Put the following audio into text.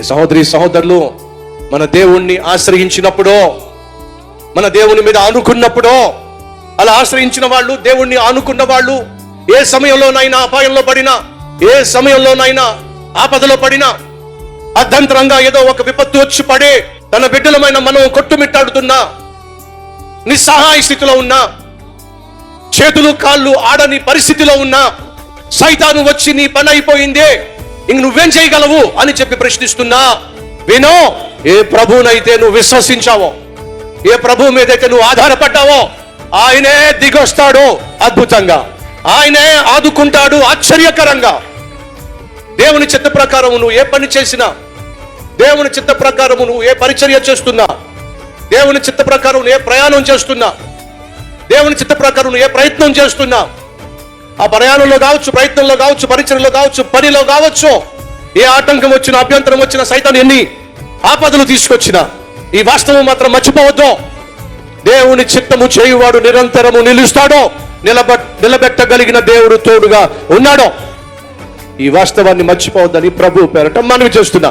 సహోదరి సహోదరులు, మన దేవుణ్ణి ఆశ్రయించినప్పుడు, మన దేవుని మీద ఆనుకున్నప్పుడు, అలా ఆశ్రయించిన వాళ్ళు, దేవుణ్ణి ఆనుకున్న వాళ్ళు ఏ సమయంలోనైనా అపాయంలో పడినా, ఏ సమయంలోనైనా ఆపదలో పడినా, అర్ధంతరంగా ఏదో ఒక విపత్తు వచ్చి పడే తన బిడ్డలమైన మనం కొట్టుమిట్టాడుతున్నా, నిస్సహాయ స్థితిలో ఉన్నా, చేతులు కాళ్ళు ఆడని పరిస్థితిలో ఉన్నా, సైతాను వచ్చి నీ పని అయిపోయిందే, ఇంక నువ్వేం చేయగలవు అని చెప్పి ప్రశ్నిస్తున్నా, వినో, ఏ ప్రభువునైతే నువ్వు విశ్వసించావో, ఏ ప్రభువు మీదైతే నువ్వు ఆధారపడ్డావో, ఆయనే దిగొస్తాడు అద్భుతంగా, ఆయనే ఆదుకుంటాడు ఆశ్చర్యకరంగా. దేవుని చిత్త ప్రకారం నువ్వు ఏ పని చేసినా, దేవుని చిత్త ప్రకారం నువ్వు ఏ పరిచర్య చేస్తున్నా, దేవుని చిత్త ప్రకారం నువ్వు ఏ ప్రయాణం చేస్తున్నా, దేవుని చిత్త ప్రకారం నువ్వు ఏ ప్రయత్నం చేస్తున్నా, ఆ ప్రయాణంలో కావచ్చు, ప్రయత్నంలో కావచ్చు, పరిచర్యలో కావచ్చు, పనిలో కావచ్చు, ఏ ఆటంకం వచ్చినా, అభ్యంతరం వచ్చినా, సైతాను ఎన్ని ఆపదలు తీసుకొచ్చినా, ఈ వాస్తవం మాత్రం మర్చిపోవద్దు. దేవుని చిత్తము చేయువాడు నిరంతరము నిలుస్తాడో, నిలబెట్టగలిగిన దేవుడు తోడుగా ఉన్నాడో. ఈ వాస్తవాన్ని మర్చిపోవద్దని ప్రభు పేరట మనవి చేస్తున్నా.